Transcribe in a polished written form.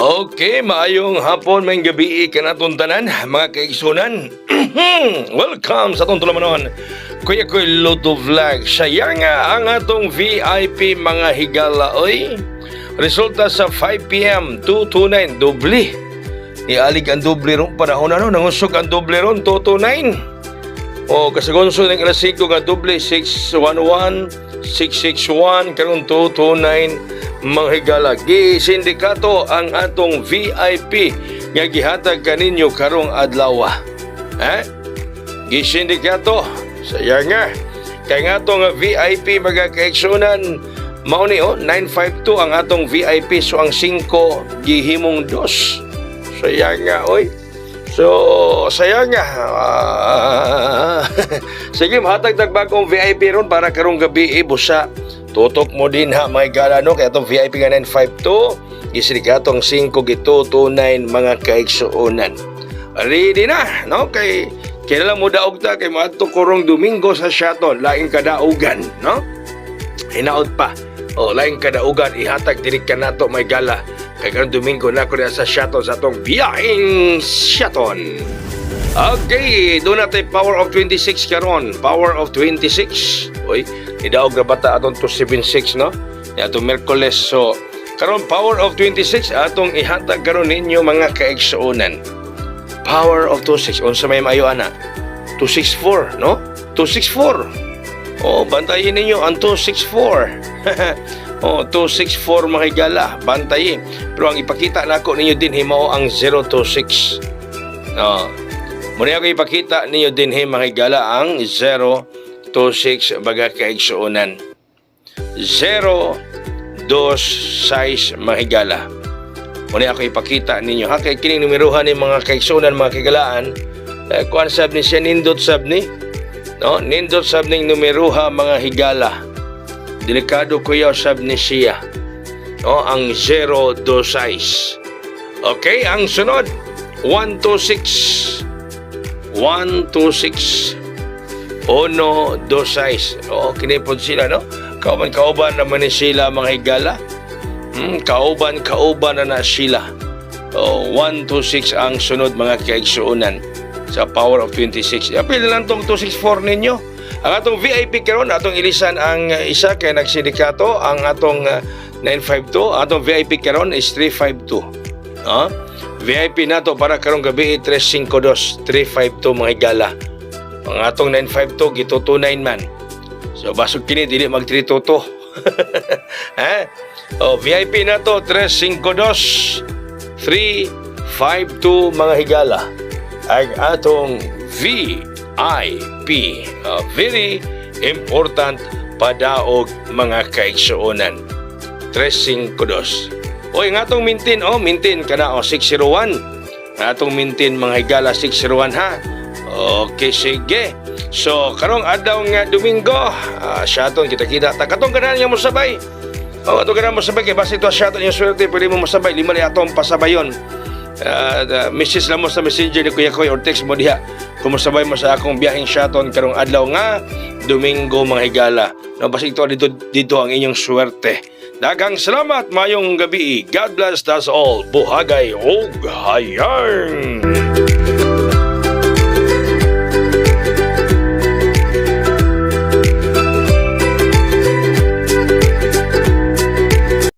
Okay, maayong hapon, may gabi kanatuntanan, mga kaigsunan. Welcome sa itong tulamanon. Kuya Koy Luto Vlog. Saya nga ang atong VIP mga higala, oy. Resulta sa 5 p.m. 229, doble. Nialig ang doble ron panahon, nangusok ang doble ron, 229. O, kasagonso ng alas 5 nga doble, 611, 661, karong 229, mga higala. Gi-sindikato ang atong VIP nga gihatag kaninyo karong adlaw. Gi-sindikato. Saya nga. Kay nga atong VIP mga kaigsunan, mao ni 952 ang atong VIP, so ang 5 gihimong 2. Saya nga, oy. So, saya nga. Sige, mahatag bagong VIP ron para karong gabi busa. Tutok mo din ha, mga higala, no? Kaya itong VIP nga 952, gisirikatong 5 gitutunain mga kaigsuunan. Ready na, no? Kay kailan mo daog ta, kay maadto kurong Domingo sa shuttle, laing kadaugan, no? Hinaot pa. O, laing kadaugan, ihatag dirik ka na to, mga higala. Kay karong Domingo na ko na sa shuttle, sa itong biyahing shuttle. Okay, doon natin Power of 26 karon. Power of 26. Oy, idaog na bata atong 276, no? Atong Merkules. So, karon Power of 26 atong ihatag karon ninyo mga kaigsuonan. Power of 26. Unsa may maayo ana? 264, no? 264. Oh, bantayin ninyo ang 264. Oh, 264 mga higala, bantayin. Pero ang ipakita nako ninyo din himaw ang 026. No. Muna ako ipakita ninyo din mga higala ang 026 baga kaigsuonan. 026 mga higala. Muna ako ipakita ninyo. Ha, kay kining numerohan ni mga kaigsuonan mga higalaan. Kuan sab ni siya, nindot sab ni. No, nindot sab ning numeroha mga higala. Delikado kuya sab ni siya. No, ang 026. Okay, ang sunod 126. 126 126. O, kinipod sila, no? Kauban naman ni sila mga higala. Kauban na sila. O, 126 ang sunod mga kaigsuunan sa Power of 26. Apil lang tong 264 ninyo. Ang atong VIP karon, atong ilisan ang isa kay nagsindikato, ang atong 952. Atong VIP karon is 352. VIP na to para karong gabi 352, 352 mga higala. Ang atong 952 gitutunain man. So basog kini dili mag 322. VIP na to 352, 352 mga higala. Ang atong VIP. Very important padaog mga kaigsuonan. 352. Oy, nga itong mintin, mintin ka na, 601. Nga itong mintin, mga higala, 601 ha. Okay, sige. So, karong adlaw nga Domingo, shuttle, kita-kita. Katong ka na niya mo sabay. Katong ka na mo sabay, kaya basta ito shuttle yung swerte, pwede mo masabay. 5 na atong pasabayon. Message lang mo sa messenger ni Kuya Koy or text mo diha. Kung masabay mo sa akong biyaheng shuttle, karong adlaw nga Domingo, mga higala. No, basta ito, dito ang inyong swerte. Daghang salamat, mayong gabi. God bless us all. Buhagay og hayang.